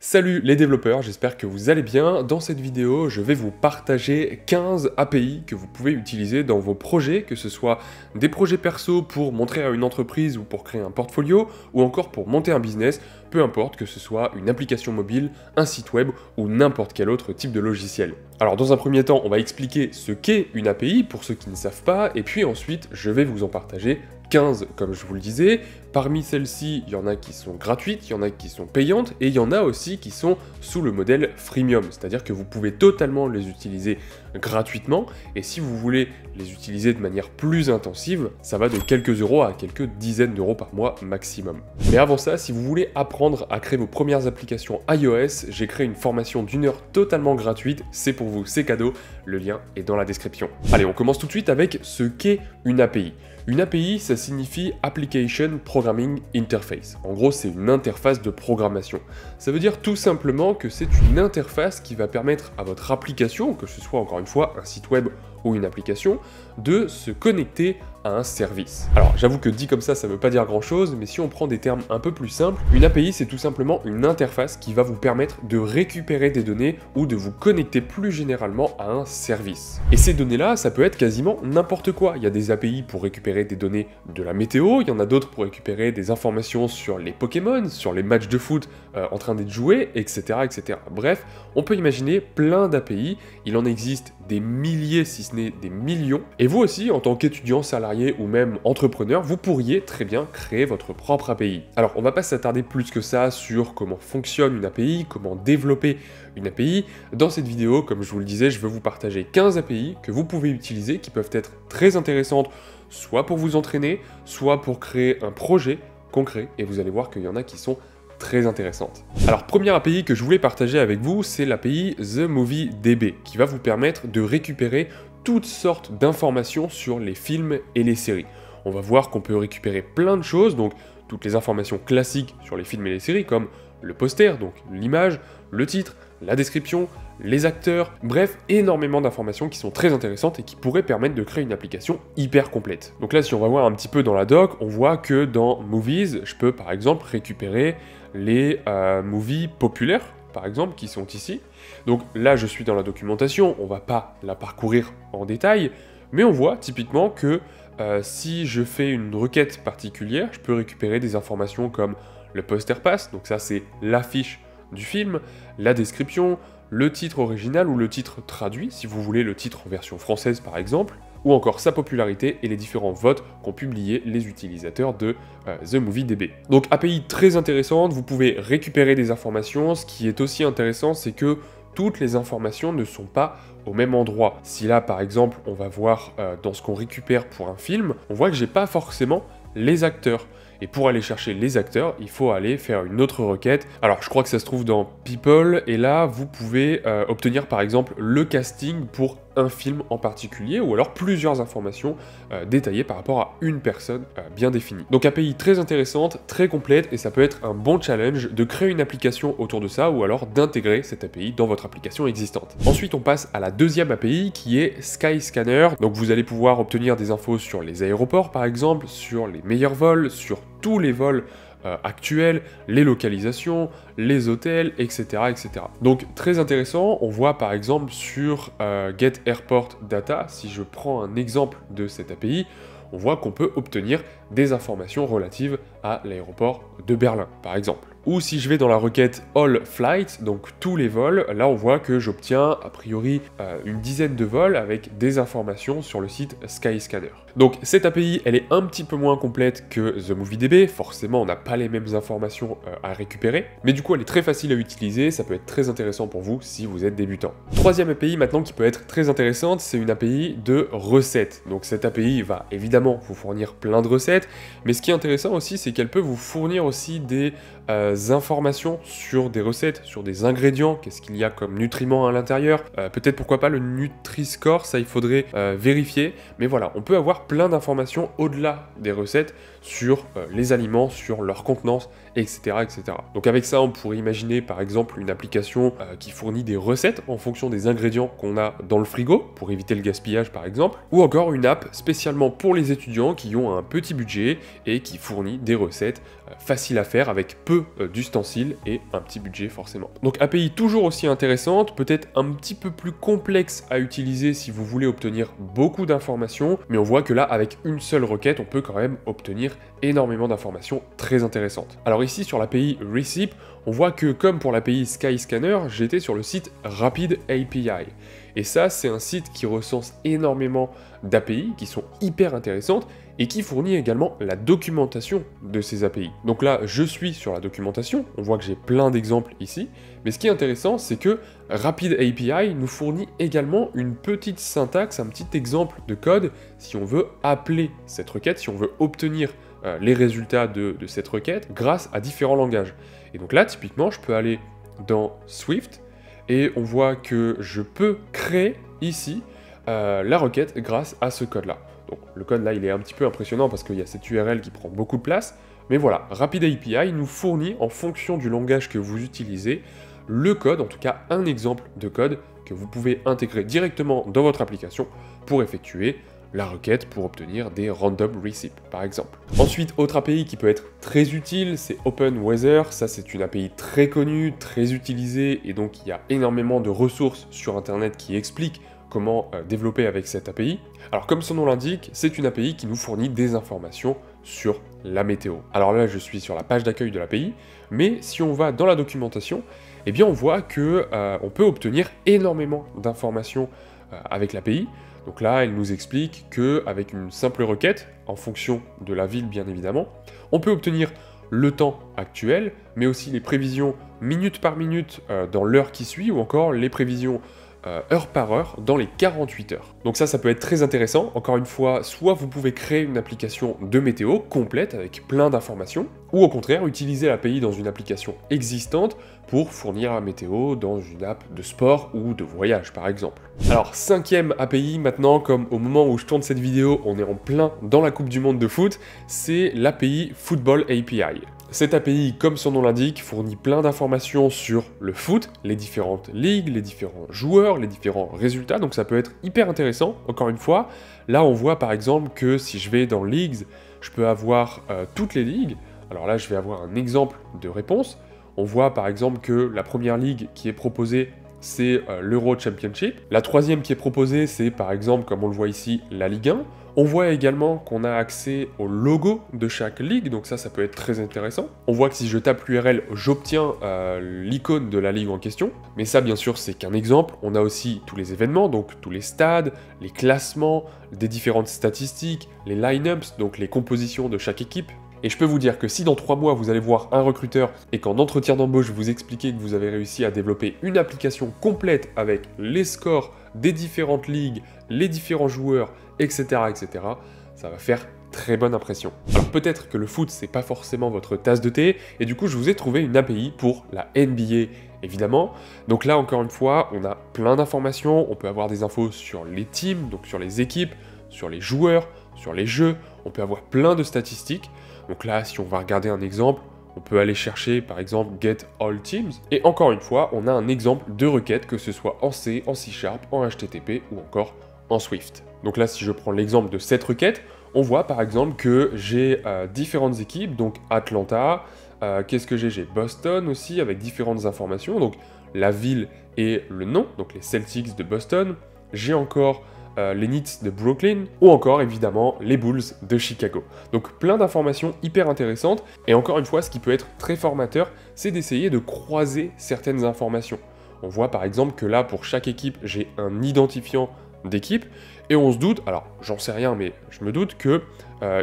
Salut les développeurs, j'espère que vous allez bien. Dans cette vidéo, je vais vous partager 15 API que vous pouvez utiliser dans vos projets, que ce soit des projets perso pour montrer à une entreprise ou pour créer un portfolio, ou encore pour monter un business, peu importe que ce soit une application mobile, un site web ou n'importe quel autre type de logiciel. Alors dans un premier temps, on va expliquer ce qu'est une API pour ceux qui ne savent pas, et puis ensuite, je vais vous en partager 15, comme je vous le disais. Parmi celles-ci, il y en a qui sont gratuites, il y en a qui sont payantes, et il y en a aussi qui sont sous le modèle freemium, c'est-à-dire que vous pouvez totalement les utiliser gratuitement, et si vous voulez les utiliser de manière plus intensive, ça va de quelques euros à quelques dizaines d'euros par mois maximum. Mais avant ça, si vous voulez apprendre à créer vos premières applications iOS, j'ai créé une formation d'1 heure totalement gratuite, c'est pour vous, c'est cadeau, le lien est dans la description. Allez, on commence tout de suite avec ce qu'est une API. Une API, ça signifie Application Programming Interface. En gros, c'est une interface de programmation. Ça veut dire tout simplement que c'est une interface qui va permettre à votre application, que ce soit encore une fois un site web ou une application, de se connecter à un service. Alors j'avoue que dit comme ça ne veut pas dire grand chose, mais si on prend des termes un peu plus simples, une API c'est tout simplement une interface qui va vous permettre de récupérer des données ou de vous connecter plus généralement à un service. Et ces données là, ça peut être quasiment n'importe quoi. Il y a des API pour récupérer des données de la météo, il y en a d'autres pour récupérer des informations sur les Pokémon, sur les matchs de foot en train d'être joués, etc., etc. Bref, on peut imaginer plein d'API, il en existe des milliers si ce n'est des millions, et vous aussi en tant qu'étudiant, salarié ou même entrepreneur, vous pourriez très bien créer votre propre API. Alors on va pas s'attarder plus que ça sur comment fonctionne une API, comment développer une API. Dans cette vidéo, comme je vous le disais, je veux vous partager 15 API que vous pouvez utiliser, qui peuvent être très intéressantes, soit pour vous entraîner, soit pour créer un projet concret, et vous allez voir qu'il y en a qui sont très intéressante. Alors première API que je voulais partager avec vous, c'est l'API TheMovieDB, qui va vous permettre de récupérer toutes sortes d'informations sur les films et les séries. On va voir qu'on peut récupérer plein de choses, donc toutes les informations classiques sur les films et les séries, comme le poster, donc l'image, le titre, la description, les acteurs, bref, énormément d'informations qui sont très intéressantes et qui pourraient permettre de créer une application hyper complète. Donc là, si on va voir un petit peu dans la doc, on voit que dans Movies, je peux par exemple récupérer les movies populaires, par exemple, qui sont ici. Donc là, je suis dans la documentation, on va pas la parcourir en détail, mais on voit typiquement que si je fais une requête particulière, je peux récupérer des informations comme le poster pass, donc ça c'est l'affiche du film, la description, le titre original ou le titre traduit, si vous voulez le titre en version française par exemple, ou encore sa popularité et les différents votes qu'ont publié les utilisateurs de TheMovieDB. Donc API très intéressante, vous pouvez récupérer des informations. Ce qui est aussi intéressant, c'est que toutes les informations ne sont pas au même endroit. Si là par exemple on va voir dans ce qu'on récupère pour un film, on voit que j'ai pas forcément les acteurs. Et pour aller chercher les acteurs, il faut aller faire une autre requête. Alors je crois que ça se trouve dans People, et là vous pouvez obtenir par exemple le casting pour un film en particulier, ou alors plusieurs informations détaillées par rapport à une personne bien définie. Donc API très intéressante, très complète, et ça peut être un bon challenge de créer une application autour de ça, ou alors d'intégrer cette API dans votre application existante. Ensuite on passe à la deuxième API qui est Skyscanner. Donc vous allez pouvoir obtenir des infos sur les aéroports par exemple, sur les meilleurs vols, sur tous les vols actuels, les localisations, les hôtels, etc., etc. Donc très intéressant, on voit par exemple sur Get Airport Data, si je prends un exemple de cette API, on voit qu'on peut obtenir des informations relatives à l'aéroport de Berlin, par exemple. Ou si je vais dans la requête All Flights, donc tous les vols, là on voit que j'obtiens a priori une dizaine de vols avec des informations sur le site Skyscanner. Donc cette API, elle est un petit peu moins complète que TheMovieDB, forcément on n'a pas les mêmes informations à récupérer, mais du coup elle est très facile à utiliser, ça peut être très intéressant pour vous si vous êtes débutant. Troisième API maintenant qui peut être très intéressante, c'est une API de recettes. Donc cette API va évidemment vous fournir plein de recettes, mais ce qui est intéressant aussi, c'est qu'elle peut vous fournir aussi des informations sur des recettes, sur des ingrédients, qu'est-ce qu'il y a comme nutriments à l'intérieur, peut-être pourquoi pas le Nutri-Score, ça il faudrait vérifier, mais voilà, on peut avoir plein d'informations au-delà des recettes sur les aliments, sur leur contenance, etc., etc. Donc avec ça, on pourrait imaginer par exemple une application qui fournit des recettes en fonction des ingrédients qu'on a dans le frigo, pour éviter le gaspillage par exemple, ou encore une app spécialement pour les étudiants qui ont un petit budget et qui fournit des recettes faciles à faire avec peu d'ustensiles et un petit budget forcément. Donc API toujours aussi intéressante, peut-être un petit peu plus complexe à utiliser si vous voulez obtenir beaucoup d'informations, mais on voit que là avec une seule requête, on peut quand même obtenir énormément d'informations très intéressantes. Alors ici sur l'API Recip, on voit que comme pour l'API Skyscanner, j'étais sur le site Rapid API. Et ça, c'est un site qui recense énormément d'API qui sont hyper intéressantes et qui fournit également la documentation de ces API. Donc là, je suis sur la documentation, on voit que j'ai plein d'exemples ici, mais ce qui est intéressant, c'est que Rapid API nous fournit également une petite syntaxe, un petit exemple de code si on veut appeler cette requête, si on veut obtenir les résultats de cette requête grâce à différents langages. Et donc là, typiquement, je peux aller dans Swift et on voit que je peux créer ici la requête grâce à ce code-là. Donc le code là, il est un petit peu impressionnant parce qu'il y a cette URL qui prend beaucoup de place, mais voilà, Rapid API nous fournit en fonction du langage que vous utilisez le code, en tout cas un exemple de code que vous pouvez intégrer directement dans votre application pour effectuer la requête pour obtenir des random receipts par exemple. Ensuite, autre API qui peut être très utile, c'est OpenWeather. Ça, c'est une API très connue, très utilisée, et donc il y a énormément de ressources sur Internet qui expliquent comment développer avec cette API. Alors comme son nom l'indique, c'est une API qui nous fournit des informations sur la météo. Alors là, je suis sur la page d'accueil de l'API, mais si on va dans la documentation, eh bien on voit que on peut obtenir énormément d'informations avec l'API. Donc là, elle nous explique qu'avec une simple requête, en fonction de la ville bien évidemment, on peut obtenir le temps actuel, mais aussi les prévisions minute par minute dans l'heure qui suit, ou encore les prévisions heure par heure dans les 48 heures. Donc ça peut être très intéressant. Encore une fois, soit vous pouvez créer une application de météo complète avec plein d'informations, ou au contraire utiliser l'API dans une application existante pour fournir la météo dans une app de sport ou de voyage par exemple. Alors cinquième API maintenant, comme au moment où je tourne cette vidéo, on est en plein dans la Coupe du Monde de foot, c'est l'API Football API. Cette API, comme son nom l'indique, fournit plein d'informations sur le foot, les différentes ligues, les différents joueurs, les différents résultats, donc ça peut être hyper intéressant. Encore une fois, là on voit par exemple que si je vais dans Leagues, je peux avoir toutes les ligues. Alors là je vais avoir un exemple de réponse. On voit par exemple que la première ligue qui est proposée, c'est l'Euro Championship. La troisième qui est proposée, c'est par exemple, comme on le voit ici, la Ligue 1. On voit également qu'on a accès au logo de chaque ligue, donc ça peut être très intéressant. On voit que si je tape l'URL, j'obtiens l'icône de la ligue en question. Mais ça, bien sûr, c'est qu'un exemple. On a aussi tous les événements, donc tous les stades, les classements, des différentes statistiques, les line-ups, donc les compositions de chaque équipe. Et je peux vous dire que si dans 3 mois vous allez voir un recruteur et qu'en entretien d'embauche vous expliquez que vous avez réussi à développer une application complète avec les scores des différentes ligues, les différents joueurs, etc., etc., ça va faire très bonne impression. Alors peut-être que le foot c'est pas forcément votre tasse de thé, et du coup je vous ai trouvé une API pour la NBA évidemment. Donc là encore une fois, on a plein d'informations, on peut avoir des infos sur les teams, donc sur les équipes, sur les joueurs, sur les jeux, on peut avoir plein de statistiques. Donc là, si on va regarder un exemple, on peut aller chercher par exemple Get All Teams. Et encore une fois, on a un exemple de requête, que ce soit en C, en C#, en HTTP ou encore en Swift. Donc là, si je prends l'exemple de cette requête, on voit par exemple que j'ai différentes équipes, donc Atlanta, qu'est-ce que j'ai Boston aussi, avec différentes informations, donc la ville et le nom, donc les Celtics de Boston. J'ai encore les Nets de Brooklyn, ou encore évidemment les Bulls de Chicago. Donc plein d'informations hyper intéressantes, et encore une fois, ce qui peut être très formateur, c'est d'essayer de croiser certaines informations. On voit par exemple que là, pour chaque équipe, j'ai un identifiant d'équipe, et on se doute, alors j'en sais rien, mais je me doute que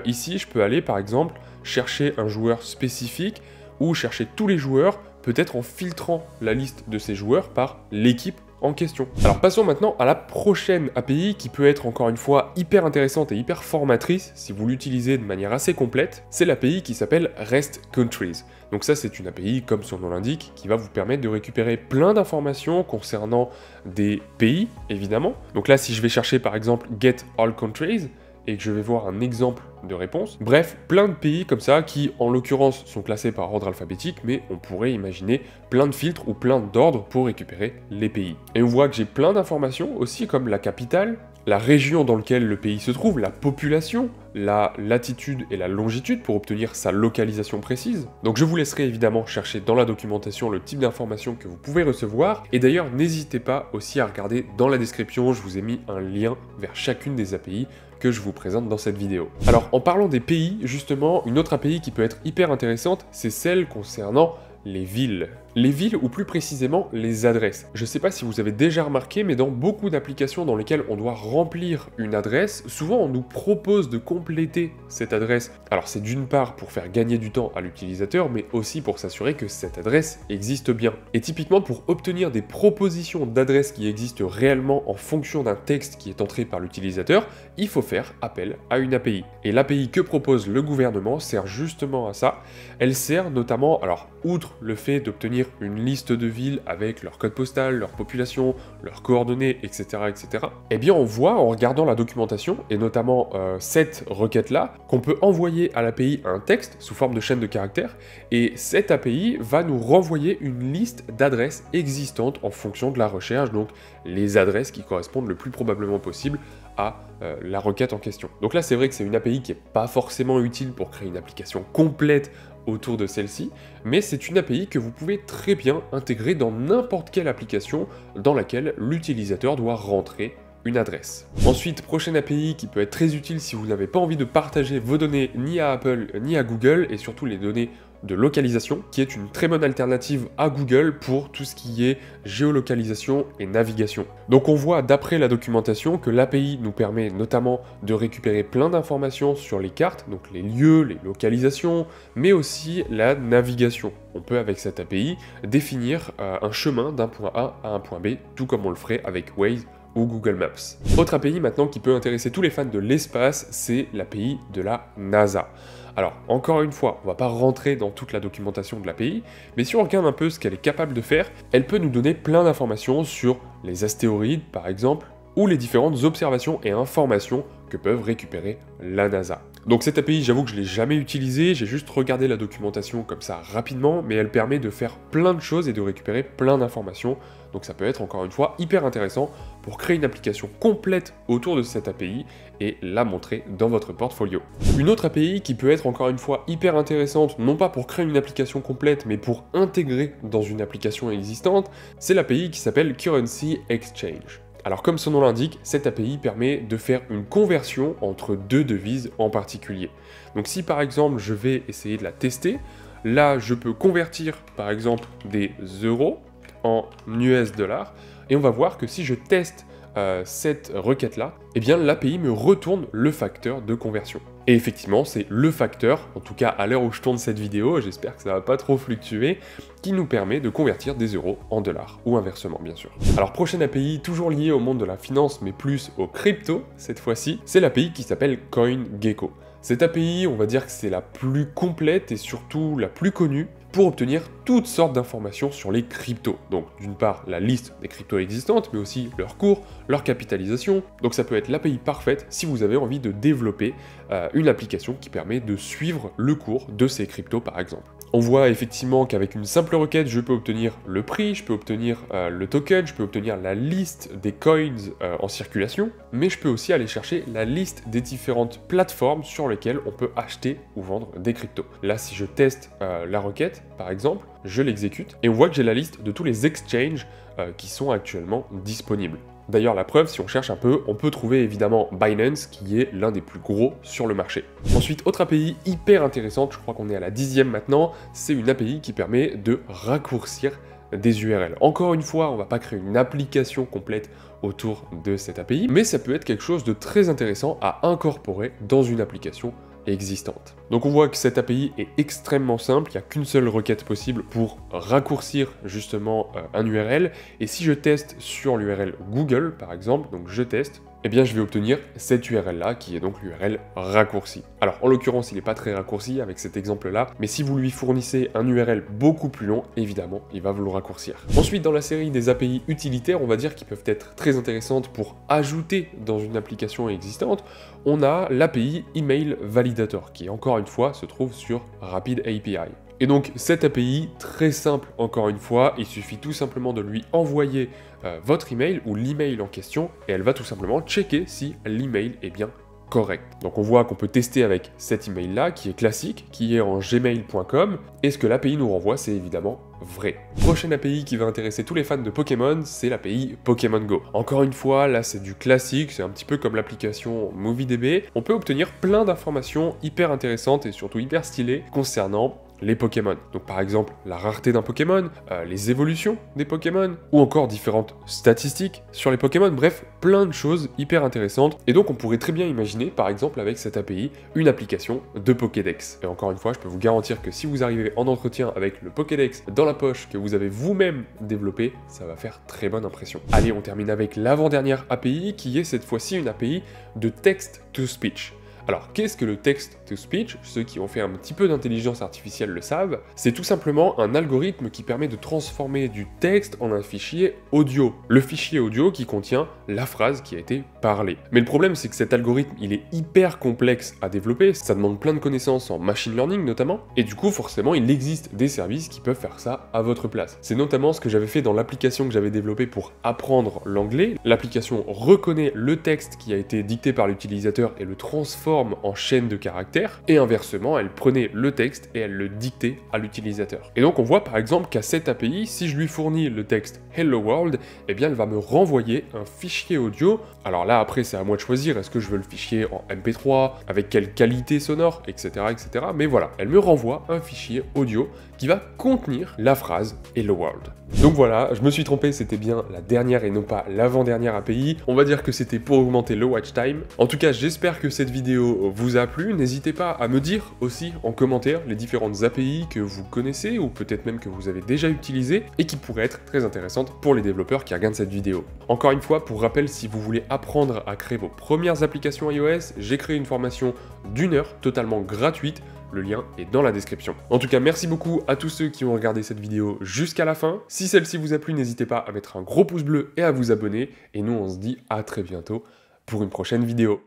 ici, je peux aller par exemple chercher un joueur spécifique, ou chercher tous les joueurs, peut-être en filtrant la liste de ces joueurs par l'équipe en question. Alors passons maintenant à la prochaine API qui peut être encore une fois hyper intéressante et hyper formatrice si vous l'utilisez de manière assez complète. C'est l'API qui s'appelle REST Countries. Donc ça c'est une API comme son nom l'indique qui va vous permettre de récupérer plein d'informations concernant des pays évidemment. Donc là si je vais chercher par exemple Get All Countries, et que je vais voir un exemple de réponse. Bref, plein de pays comme ça qui, en l'occurrence, sont classés par ordre alphabétique, mais on pourrait imaginer plein de filtres ou plein d'ordres pour récupérer les pays. Et on voit que j'ai plein d'informations aussi, comme la capitale, la région dans laquelle le pays se trouve, la population, la latitude et la longitude pour obtenir sa localisation précise. Donc je vous laisserai évidemment chercher dans la documentation le type d'informations que vous pouvez recevoir. Et d'ailleurs, n'hésitez pas aussi à regarder dans la description, je vous ai mis un lien vers chacune des API que je vous présente dans cette vidéo. Alors, en parlant des pays, justement, une autre API qui peut être hyper intéressante, c'est celle concernant les villes. Les villes, ou plus précisément les adresses. Je ne sais pas si vous avez déjà remarqué, mais dans beaucoup d'applications dans lesquelles on doit remplir une adresse, souvent on nous propose de compléter cette adresse. Alors c'est d'une part pour faire gagner du temps à l'utilisateur, mais aussi pour s'assurer que cette adresse existe bien. Et typiquement pour obtenir des propositions d'adresses qui existent réellement en fonction d'un texte qui est entré par l'utilisateur, il faut faire appel à une API. Et l'API que propose le gouvernement sert justement à ça. Elle sert notamment, alors outre le fait d'obtenir une liste de villes avec leur code postal, leur population, leurs coordonnées, etc., etc., eh bien on voit en regardant la documentation, et notamment cette requête-là, qu'on peut envoyer à l'API un texte sous forme de chaîne de caractères, et cette API va nous renvoyer une liste d'adresses existantes en fonction de la recherche, donc les adresses qui correspondent le plus probablement possible à la requête en question. Donc là c'est vrai que c'est une API qui n'est pas forcément utile pour créer une application complète autour de celle-ci, mais c'est une API que vous pouvez très bien intégrer dans n'importe quelle application dans laquelle l'utilisateur doit rentrer une adresse. Ensuite, prochaine API qui peut être très utile si vous n'avez pas envie de partager vos données ni à Apple ni à Google, et surtout les données de localisation, qui est une très bonne alternative à Google pour tout ce qui est géolocalisation et navigation. Donc on voit d'après la documentation que l'API nous permet notamment de récupérer plein d'informations sur les cartes, donc les lieux, les localisations, mais aussi la navigation. On peut avec cette API définir un chemin d'un point A à un point B, tout comme on le ferait avec Waze ou Google Maps. Autre API maintenant qui peut intéresser tous les fans de l'espace, c'est l'API de la NASA. Alors, encore une fois, on va pas rentrer dans toute la documentation de l'API, mais si on regarde un peu ce qu'elle est capable de faire, elle peut nous donner plein d'informations sur les astéroïdes, par exemple, ou les différentes observations et informations que peuvent récupérer la NASA. Donc cette API, j'avoue que je ne l'ai jamais utilisée, j'ai juste regardé la documentation comme ça rapidement, mais elle permet de faire plein de choses et de récupérer plein d'informations, donc ça peut être encore une fois hyper intéressant pour créer une application complète autour de cette API et la montrer dans votre portfolio. Une autre API qui peut être encore une fois hyper intéressante, non pas pour créer une application complète, mais pour intégrer dans une application existante, c'est l'API qui s'appelle Currency Exchange. Alors comme son nom l'indique, cette API permet de faire une conversion entre deux devises en particulier. Donc si par exemple je vais essayer de la tester, là je peux convertir par exemple des euros en US dollars, et on va voir que si je teste cette requête-là, eh bien l'API me retourne le facteur de conversion. Et effectivement, c'est le facteur, en tout cas à l'heure où je tourne cette vidéo, j'espère que ça va pas trop fluctuer, qui nous permet de convertir des euros en dollars, ou inversement bien sûr. Alors prochaine API, toujours liée au monde de la finance, mais plus aux crypto cette fois-ci, c'est l'API qui s'appelle CoinGecko. Cette API, on va dire que c'est la plus complète et surtout la plus connue pour obtenir toutes sortes d'informations sur les cryptos. Donc d'une part la liste des cryptos existantes, mais aussi leur cours, leur capitalisation. Donc ça peut être l'API parfaite si vous avez envie de développer une application qui permet de suivre le cours de ces cryptos par exemple. On voit effectivement qu'avec une simple requête, je peux obtenir le prix, je peux obtenir le token, je peux obtenir la liste des coins en circulation, mais je peux aussi aller chercher la liste des différentes plateformes sur lesquelles on peut acheter ou vendre des cryptos. Là, si je teste la requête, par exemple, je l'exécute, et on voit que j'ai la liste de tous les exchanges qui sont actuellement disponibles. D'ailleurs, la preuve, si on cherche un peu, on peut trouver évidemment Binance, qui est l'un des plus gros sur le marché. Ensuite, autre API hyper intéressante, je crois qu'on est à la 10e maintenant, c'est une API qui permet de raccourcir des URL. Encore une fois, on ne va pas créer une application complète autour de cette API, mais ça peut être quelque chose de très intéressant à incorporer dans une application existante. Donc on voit que cette API est extrêmement simple, il n'y a qu'une seule requête possible pour raccourcir justement un URL, et si je teste sur l'URL Google par exemple, donc je teste eh bien je vais obtenir cette URL là qui est donc l'URL raccourci. Alors en l'occurrence il n'est pas très raccourci avec cet exemple là, mais si vous lui fournissez un URL beaucoup plus long, évidemment il va vous le raccourcir. Ensuite dans la série des API utilitaires, on va dire qui peuvent être très intéressantes pour ajouter dans une application existante, on a l'API Email Validator qui encore une fois se trouve sur Rapid API. Et donc cette API, très simple encore une fois, il suffit tout simplement de lui envoyer votre email ou l'email en question et elle va tout simplement checker si l'email est bien correct. Donc on voit qu'on peut tester avec cet email là qui est classique, qui est en gmail.com et ce que l'API nous renvoie c'est évidemment vrai. Prochaine API qui va intéresser tous les fans de Pokémon, c'est l'API Pokémon Go. Encore une fois, là c'est du classique, c'est un petit peu comme l'application MovieDB. On peut obtenir plein d'informations hyper intéressantes et surtout hyper stylées concernant les Pokémon. Donc par exemple, la rareté d'un Pokémon, les évolutions des Pokémon, ou encore différentes statistiques sur les Pokémon, bref, plein de choses hyper intéressantes. Et donc on pourrait très bien imaginer, par exemple avec cette API, une application de Pokédex. Et encore une fois, je peux vous garantir que si vous arrivez en entretien avec le Pokédex dans la poche que vous avez vous-même développé, ça va faire très bonne impression. Allez, on termine avec l'avant-dernière API, qui est cette fois-ci une API de text-to-speech. Alors, qu'est-ce que le text-to-speech? Ceux qui ont fait un petit peu d'intelligence artificielle le savent. C'est tout simplement un algorithme qui permet de transformer du texte en un fichier audio. Le fichier audio qui contient la phrase qui a été parlée. Mais le problème, c'est que cet algorithme, il est hyper complexe à développer. Ça demande plein de connaissances en machine learning notamment. Et du coup, forcément, il existe des services qui peuvent faire ça à votre place. C'est notamment ce que j'avais fait dans l'application que j'avais développée pour apprendre l'anglais. L'application reconnaît le texte qui a été dicté par l'utilisateur et le transforme en chaîne de caractères, et inversement, elle prenait le texte et elle le dictait à l'utilisateur. Et donc on voit par exemple qu'à cette API, si je lui fournis le texte Hello World, eh bien elle va me renvoyer un fichier audio. Alors là après c'est à moi de choisir, est-ce que je veux le fichier en MP3, avec quelle qualité sonore, etc. etc. Mais voilà, elle me renvoie un fichier audio qui va contenir la phrase Hello World. Donc voilà, je me suis trompé, c'était bien la dernière et non pas l'avant-dernière API. On va dire que c'était pour augmenter le watch time. En tout cas, j'espère que cette vidéo vous a plu. N'hésitez pas à me dire aussi en commentaire les différentes API que vous connaissez ou peut-être même que vous avez déjà utilisées et qui pourraient être très intéressantes pour les développeurs qui regardent cette vidéo. Encore une fois, pour rappel, si vous voulez apprendre à créer vos premières applications iOS, j'ai créé une formation d'1 heure totalement gratuite. Le lien est dans la description. En tout cas, merci beaucoup à tous ceux qui ont regardé cette vidéo jusqu'à la fin. Si celle-ci vous a plu, n'hésitez pas à mettre un gros pouce bleu et à vous abonner. Et nous, on se dit à très bientôt pour une prochaine vidéo.